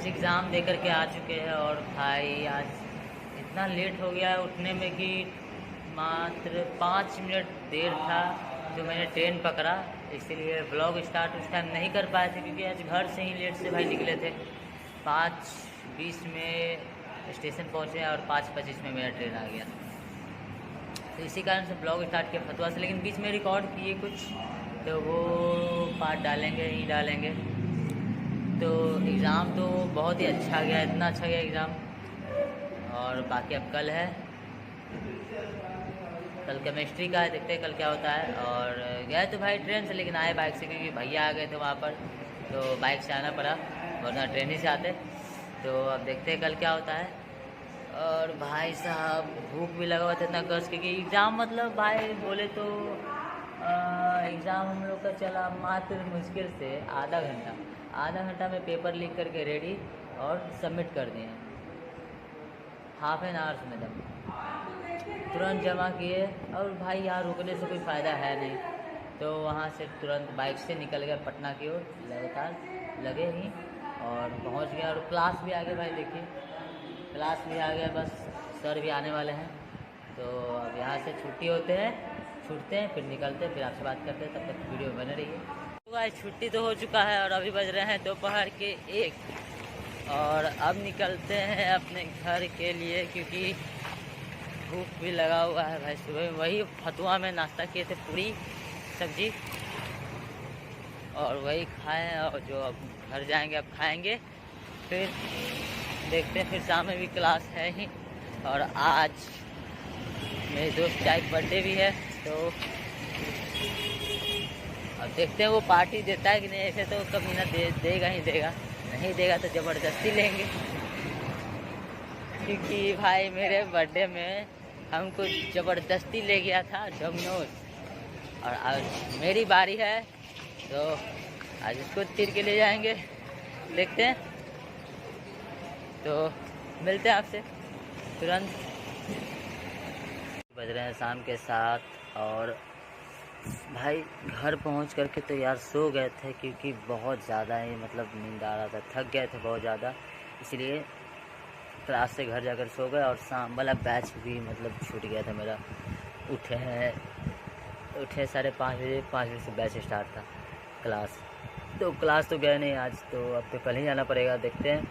एग्ज़ाम दे करके आ चुके हैं और भाई आज इतना लेट हो गया है उठने में कि मात्र 5 मिनट देर था जो मैंने ट्रेन पकड़ा, इसीलिए ब्लॉग स्टार्ट उस टाइम नहीं कर पाए थे क्योंकि आज घर से ही लेट से भाई निकले थे। 5:20 में स्टेशन पहुँचे और 5:25 में मेरा ट्रेन आ गया, तो इसी कारण से ब्लॉग स्टार्ट किया फतवा से। लेकिन बीच में रिकॉर्ड किए कुछ, तो वो पार्ट डालेंगे ही डालेंगे। तो एग्ज़ाम तो बहुत ही अच्छा गया, इतना अच्छा गया एग्ज़ाम। और बाकी अब कल है, कल केमिस्ट्री का है, देखते हैं कल क्या होता है। और गए तो भाई ट्रेन से, लेकिन आए बाइक से क्योंकि भैया आ गए थे वहाँ पर, तो बाइक से आना पड़ा, वरना ट्रेन ही से आते। तो अब देखते हैं कल क्या होता है। और भाई साहब भूख भी लगा हुआ था इतना कस, क्योंकि एग्ज़ाम मतलब भाई बोले तो एग्ज़ाम हम लोग का चला मात्र मुश्किल से आधा घंटा में पेपर लिख करके रेडी और सबमिट कर दिए, हाफ एन आवर्स में दम तुरंत जमा किए। और भाई यहाँ रुकने से कोई फ़ायदा है नहीं, तो वहाँ से तुरंत बाइक से निकल गया पटना की ओर, लगातार लगे ही और पहुँच गया। और क्लास भी आगे भाई देखिए क्लास भी आ गया, बस सर भी आने वाले हैं। तो अब यहाँ से छुट्टी होते हैं, छूटते हैं, फिर निकलते हैं, फिर आपसे बात करते हैं। तब तक वीडियो में बने रहिए। तो आज छुट्टी तो हो चुका है और अभी बज रहे हैं दोपहर के 1 और अब निकलते हैं अपने घर के लिए, क्योंकि भूख भी लगा हुआ है भाई। सुबह में वही फतुआ में नाश्ता किए थे, पूरी सब्जी, और वही खाएं। और जो अब घर जाएंगे अब खाएंगे, फिर देखते हैं। फिर शाम में भी क्लास है ही, और आज मेरे दोस्त का एक बर्थडे भी है, तो अब देखते हैं वो पार्टी देता है कि नहीं। ऐसे तो कभी ना देगा ही देगा, नहीं देगा तो ज़बरदस्ती लेंगे। क्योंकि भाई मेरे बर्थडे में हमको ज़बरदस्ती ले गया था डोमिनोज, और आज मेरी बारी है, तो आज इसको तीर के ले जाएंगे। देखते हैं, तो मिलते हैं आपसे तुरंत। बज रहे हैं शाम के 7 और भाई घर पहुंच करके तो यार सो गए थे, क्योंकि बहुत ज़्यादा ही मतलब नींद आ रहा था, थक गए थे बहुत ज़्यादा, इसलिए क्लास से घर जाकर सो गए। और शाम वाला बैच भी मतलब छूट गया था मेरा। उठे 5:30 बजे, 5 बजे से बैच स्टार्ट था क्लास। तो क्लास तो गए नहीं आज, तो अब तो कल ही जाना पड़ेगा। देखते हैं,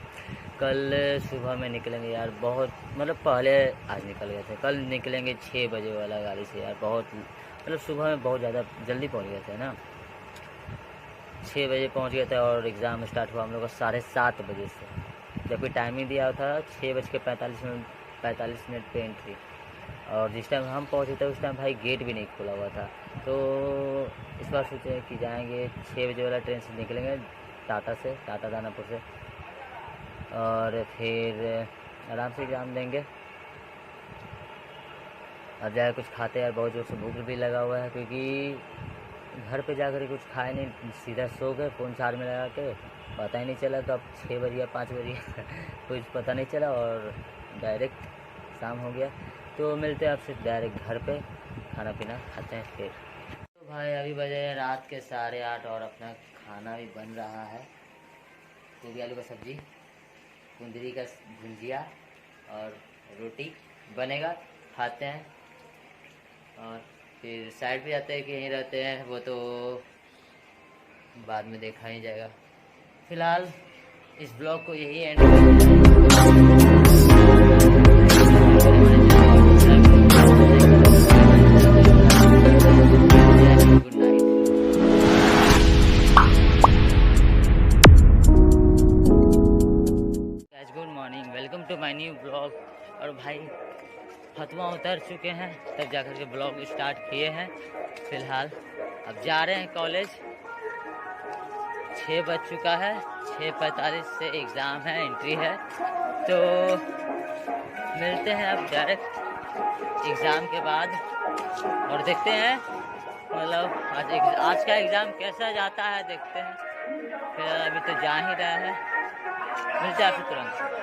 कल सुबह में निकलेंगे यार। बहुत मतलब पहले आज निकल गए थे, कल निकलेंगे 6 बजे वाला गाड़ी से यार। बहुत मतलब सुबह में बहुत ज़्यादा जल्दी पहुंच गए थे ना, 6 बजे पहुंच गए थे। और एग्ज़ाम स्टार्ट हुआ हम लोग का 7:30 बजे से, जबकि टाइमिंग दिया था 6:45 पे एंट्री। और जिस टाइम हम पहुंचे थे उस टाइम भाई गेट भी नहीं खुला हुआ था। तो इस बार सोचे कि जाएंगे 6 बजे वाला ट्रेन से निकलेंगे, टाटा दानापुर से, और फिर आराम से एग्ज़ाम देंगे। अब जाकर कुछ खाते यार, बहुत जोर से भूख भी लगा हुआ है, क्योंकि घर पे जाकर कुछ खाए नहीं, सीधा सो गए फ़ोन चार्ज में लगा के, पता ही नहीं चला कब 6 बजे या 5 बजे कुछ पता नहीं चला, और डायरेक्ट शाम हो गया। तो मिलते हैं आपसे डायरेक्ट घर पे, खाना पीना खाते हैं फिर। तो भाई अभी बजे हैं रात के 8:30 और अपना खाना भी बन रहा है। गोभी आलू का सब्जी, कुंदरी का भुंजिया और रोटी बनेगा, खाते हैं। और फिर साइड पे जाते हैं कि यहीं रहते हैं, वो तो बाद में देखा ही जाएगा। फिलहाल इस ब्लॉग को यही end good morning, welcome to my new blog. और भाई फतवा उतर चुके हैं, तब जाकर के ब्लॉग स्टार्ट किए हैं। फिलहाल अब जा रहे हैं कॉलेज, 6 बज चुका है, 6:45 से एग्ज़ाम है, एंट्री है। तो मिलते हैं अब डायरेक्ट एग्ज़ाम के बाद, और देखते हैं मतलब आज का एग्ज़ाम कैसा जाता है, देखते हैं। फिर अभी तो जा ही रहा है, मिलते हैं आपसे तुरंत।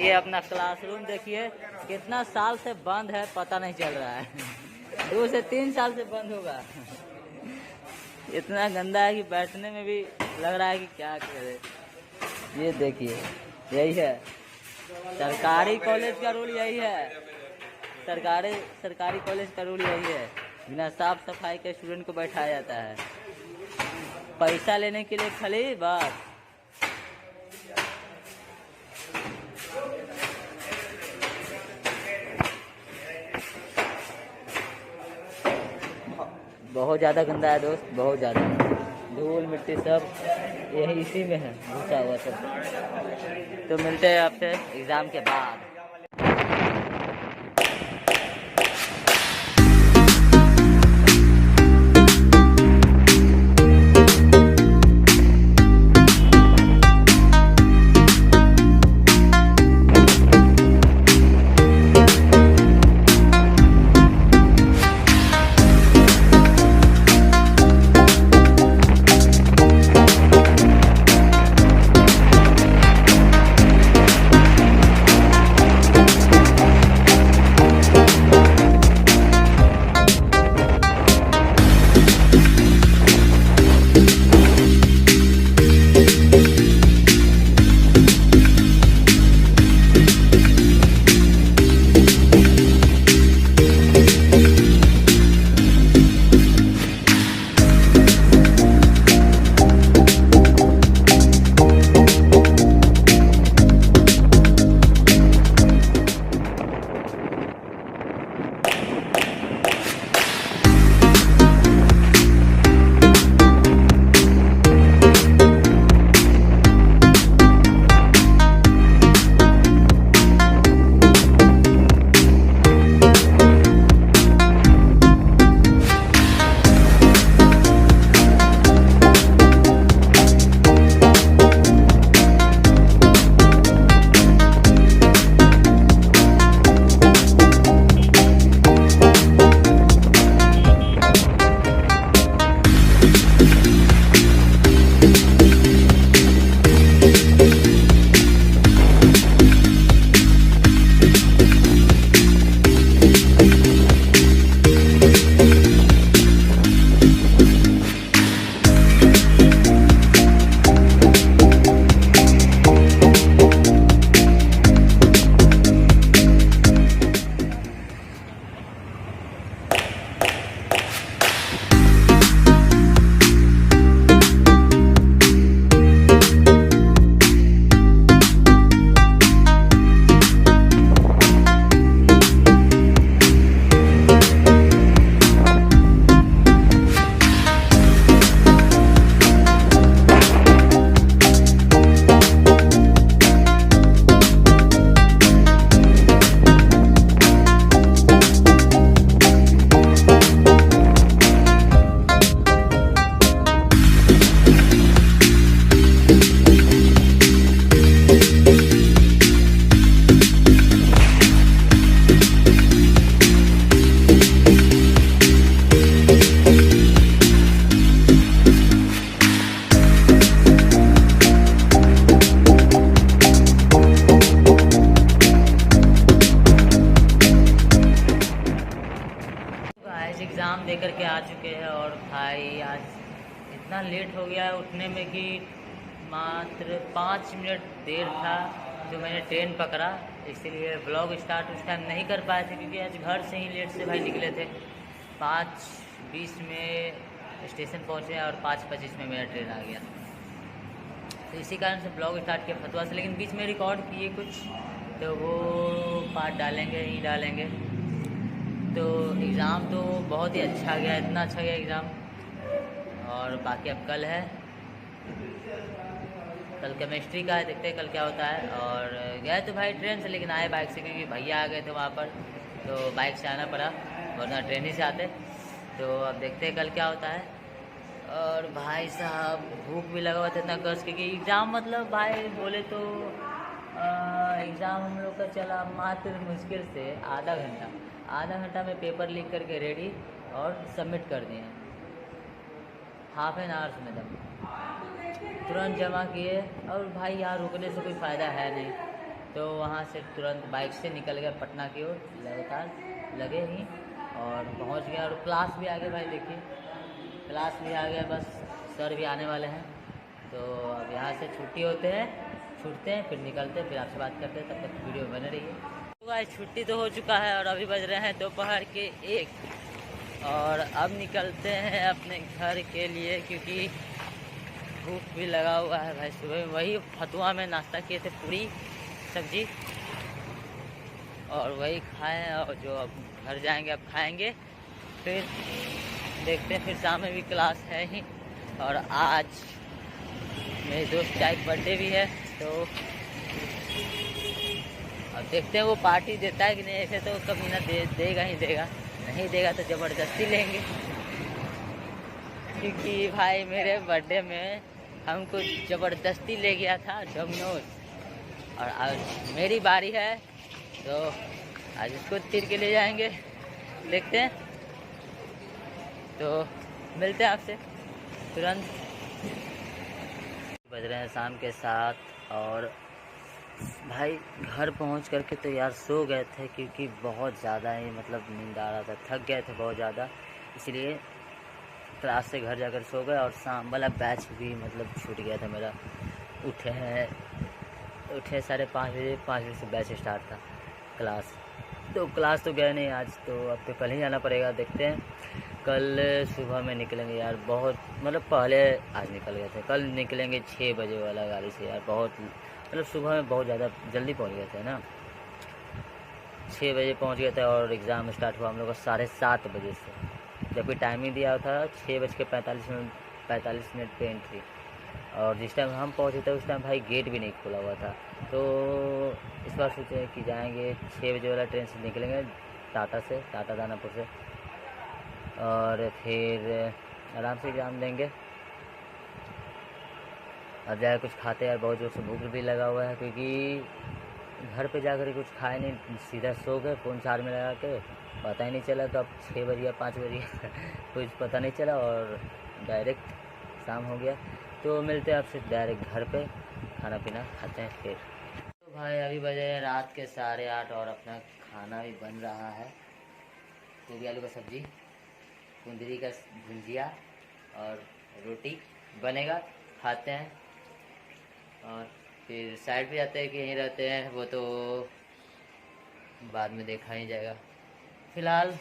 ये अपना क्लासरूम देखिए, कितना साल से बंद है पता नहीं चल रहा है। 2 से 3 साल से बंद होगा। इतना गंदा है कि बैठने में भी लग रहा है कि क्या करे। ये देखिए, यही है सरकारी कॉलेज का रूल यही है, सरकारी कॉलेज का रूल यही है, बिना साफ सफाई के स्टूडेंट को बैठाया जाता है, पैसा लेने के लिए खाली बस। बहुत ज़्यादा गंदा है दोस्त, बहुत ज़्यादा धूल मिट्टी सब यही इसी में है घुसा हुआ सब। तो मिलते हैं आपसे एग्ज़ाम के बाद। एग्ज़ाम दे करके आ चुके हैं और भाई आज इतना लेट हो गया है उठने में कि मात्र 5 मिनट देर था जो मैंने ट्रेन पकड़ा, इसीलिए ब्लॉग स्टार्ट उस टाइम नहीं कर पाए थे क्योंकि आज घर से ही लेट से भाई निकले थे। 5:20 में स्टेशन पहुँचे और 5:25 में मेरा ट्रेन आ गया, तो इसी कारण से ब्लॉग स्टार्ट किया फतवा से, लेकिन बीच में रिकॉर्ड किए कुछ, तो वो पार्ट डालेंगे ही डालेंगे। तो एग्ज़ाम तो बहुत ही अच्छा गया, इतना अच्छा गया एग्ज़ाम। और बाकी अब कल है, कल केमिस्ट्री का है, देखते हैं कल क्या होता है। और गए तो भाई ट्रेन से, लेकिन आए बाइक से क्योंकि भैया आ गए थे वहाँ पर, तो बाइक से आना पड़ा, वरना ट्रेन ही से आते। तो अब देखते हैं कल क्या होता है। और भाई साहब भूख भी लगा हुआ था इतना कस, क्योंकि एग्ज़ाम मतलब भाई बोले तो एग्ज़ाम हम लोग का चला मात्र मुश्किल से आधा घंटा में पेपर लिख करके रेडी और सबमिट कर दिए, हाफ एन आवर्स में तब तुरंत जमा किए। और भाई यहाँ रुकने से कोई फ़ायदा है नहीं, तो वहाँ से तुरंत बाइक से निकल गया पटना की ओर, लगातार लगे ही और पहुँच गया। और क्लास भी आ गया भाई, देखिए क्लास भी आ गया, बस सर भी आने वाले हैं। तो अब यहाँ से छुट्टी होते हैं, छूटते हैं, फिर निकलते हैं, फिर आपसे बात करते हैं। तब तक वीडियो बने रहिए। तो गाइस छुट्टी तो हो चुका है और अभी बज रहे हैं दोपहर के 1 और अब निकलते हैं अपने घर के लिए, क्योंकि भूख भी लगा हुआ है भाई। सुबह में वही फतुआ में नाश्ता किए थे, पूरी सब्जी, और वही खाएं। और जो अब घर जाएंगे अब खाएंगे, फिर देखते हैं। फिर शाम में भी क्लास है ही, और आज मेरे दोस्त का एक बर्थडे भी है, तो अब देखते हैं वो पार्टी देता है कि नहीं। ऐसे तो कभी ना देगा ही देगा, नहीं देगा तो ज़बरदस्ती लेंगे। क्योंकि भाई मेरे बर्थडे में हमको ज़बरदस्ती ले गया था डोमिनोज, और आज मेरी बारी है, तो आज इसको तीर के ले जाएंगे। देखते हैं, तो मिलते हैं आपसे तुरंत। बज रहे हैं शाम के 7 और भाई घर पहुंच करके तो यार सो गए थे, क्योंकि बहुत ज़्यादा ही मतलब नींद आ रहा था, थक गए थे बहुत ज़्यादा, इसलिए क्लास से घर जाकर सो गए। और शाम वाला बैच भी मतलब छूट गया था मेरा। उठे 5:30 बजे, 5 बजे से बैच स्टार्ट था क्लास, तो क्लास तो गए नहीं आज, तो अब तो कल ही जाना पड़ेगा। देखते हैं, कल सुबह में निकलेंगे यार। बहुत मतलब पहले आज निकल गए थे, कल निकलेंगे 6 बजे वाला गाड़ी से यार। बहुत मतलब सुबह में बहुत ज़्यादा जल्दी पहुंच गए थे ना, 6 बजे पहुंच गए थे, और एग्ज़ाम स्टार्ट हुआ हम लोग का 7:30 बजे से, जबकि टाइमिंग दिया था 6:45 पे एंट्री। और जिस टाइम हम पहुंचे थे उस टाइम भाई गेट भी नहीं खुला हुआ था। तो इस बार सोचे कि जाएंगे 6 बजे वाला ट्रेन से निकलेंगे, टाटा दानापुर से, और फिर आराम से एग्ज़ाम देंगे। अब जाकर कुछ खाते हैं यार, बहुत जोर से भूख भी लगा हुआ है, क्योंकि घर पे जाकर कुछ खाए नहीं, सीधा सो गए फ़ोन चार्ज में लगा के, पता ही नहीं चला तो अब 6 बजे या 5 बजे कुछ पता नहीं चला, और डायरेक्ट शाम हो गया। तो मिलते हैं आपसे डायरेक्ट घर पे, खाना पीना खाते हैं फिर। तो भाई अभी बजे रात के 8:30 और अपना खाना भी बन रहा है। गोभी आलू का सब्ज़ी, कुंदरी का भुंजिया और रोटी बनेगा, खाते हैं। और फिर साइड पे जाते हैं कि यहीं रहते हैं, वो तो बाद में देखा ही जाएगा। फ़िलहाल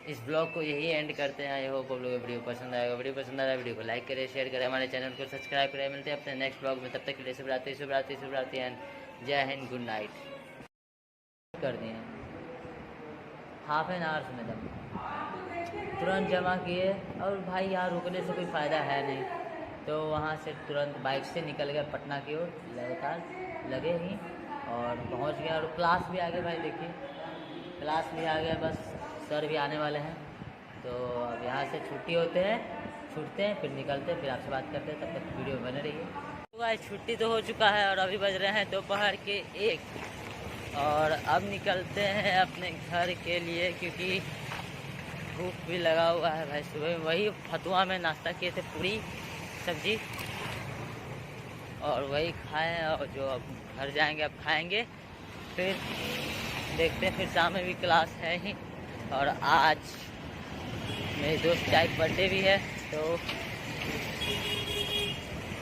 इस ब्लॉग को यही एंड करते हैं। आई होप आप लोगों को वीडियो पसंद आएगा। वीडियो पसंद आया वीडियो को लाइक करें, शेयर करें, हमारे चैनल को सब्सक्राइब करें। मिलते हैं अपने नेक्स्ट ब्लॉग में, तब तक के लिए शुभ रात्रि एंड जय हिंद, गुड नाइट। कर दिए हाफ एन आवर से मैडम, तुरंत जमा किए, और भाई यहाँ रुकने से कोई फ़ायदा है नहीं, तो वहाँ से तुरंत बाइक से निकल गए पटना की ओर, लगातार लगे ही और पहुँच गया। और क्लास भी आ गया भाई, देखिए क्लास भी आ गया, बस सर भी आने वाले हैं। तो अब यहाँ से छुट्टे हैं, फिर निकलते हैं, फिर आपसे बात करते हैं। तब तक वीडियो बने रहिए। तो गाइस छुट्टी तो हो चुका है और अभी बज रहे हैं दोपहर के 1 और अब निकलते हैं अपने घर के लिए, क्योंकि भूख भी लगा हुआ है भाई। सुबह में वही फतुआ में नाश्ता किए थे, पूरी सब्जी, और वही खाएं। और जो अब घर जाएंगे अब खाएंगे, फिर देखते हैं। फिर शाम में भी क्लास है ही, और आज मेरे दोस्त का एक बर्थडे भी है, तो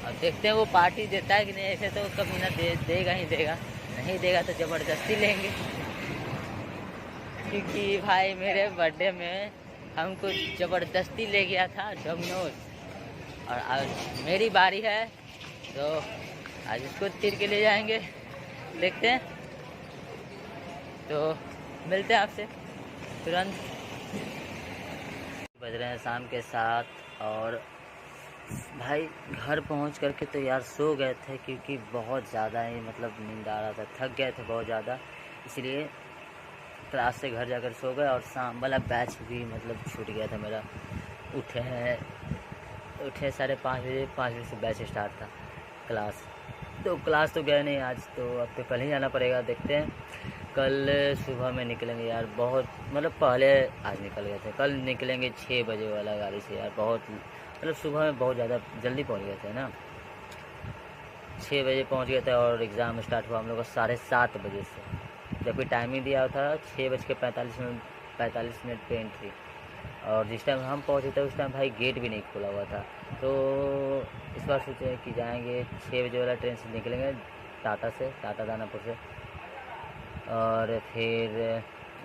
अब देखते हैं वो पार्टी देता है कि नहीं। ऐसे तो कभी ना देगा ही देगा, नहीं देगा तो ज़बरदस्ती लेंगे। क्योंकि भाई मेरे बर्थडे में हमको ज़बरदस्ती ले गया था डोमिनोज, और आज मेरी बारी है, तो आज इसको तीर के ले जाएंगे। देखते हैं, तो मिलते हैं आपसे तुरंत। बज रहे हैं शाम के 7 और भाई घर पहुंच करके तो यार सो गए थे, क्योंकि बहुत ज़्यादा ही मतलब नींद आ रहा था, थक गए थे बहुत ज़्यादा, इसलिए क्लास से घर जाकर सो गए। और शाम वाला बैच भी मतलब छूट गया था मेरा। उठे 5:30 बजे, 5 बजे से बैच स्टार्ट था क्लास, तो क्लास तो गए नहीं आज, तो अब तो कल ही जाना पड़ेगा। देखते हैं, कल सुबह में निकलेंगे यार। बहुत मतलब पहले आज निकल गए थे, कल निकलेंगे 6 बजे वाला गाड़ी से यार। बहुत मतलब सुबह में बहुत ज़्यादा जल्दी पहुंच गए थे ना, 6 बजे पहुंच गए थे, और एग्ज़ाम स्टार्ट हुआ हम लोग का 7:30 बजे से, जबकि टाइमिंग दिया था 6:45 पे एंट्री। और जिस टाइम हम पहुंचे थे उस टाइम भाई गेट भी नहीं खुला हुआ था। तो इस बार सोचे कि जाएंगे 6 बजे वाला ट्रेन से निकलेंगे, टाटा दानापुर से, और फिर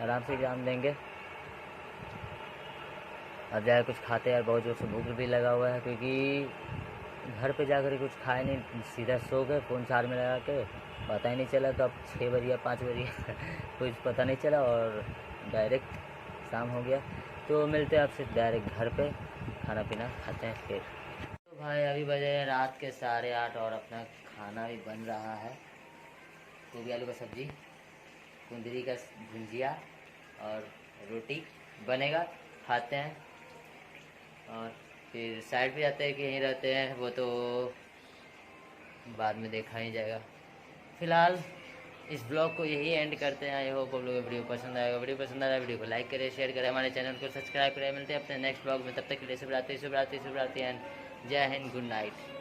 आराम से एग्ज़ाम देंगे। अब जाकर कुछ खाते हैं यार, बहुत जोर से भूख भी लगा हुआ है, क्योंकि घर पे जाकर कुछ खाए नहीं, सीधा सो गए फ़ोन चार्ज में लगा के, पता ही नहीं चला कब 6 बज गया 5 बज गया कुछ पता नहीं चला, और डायरेक्ट शाम हो गया। तो मिलते हैं आपसे डायरेक्ट घर पे, खाना पीना खाते हैं फिर। तो भाई अभी बजे हैं रात के 8:30 और अपना खाना भी बन रहा है। गोभी आलू का सब्ज़ी, कुंदरी का भुंजिया और रोटी बनेगा, खाते हैं और फिर साइड पे जाते हैं कि यहीं रहते हैं, वो तो बाद में देखा ही जाएगा। फ़िलहाल इस ब्लॉग को यही एंड करते हैं। आई होप आप लोगों को वीडियो पसंद आएगा। वीडियो पसंद आया वीडियो को लाइक करें, शेयर करें, हमारे चैनल को सब्सक्राइब करें। मिलते हैं अपने नेक्स्ट ब्लॉग में, तब तक के लिए शुभ रात्रि एंड जय हिंद, गुड नाइट।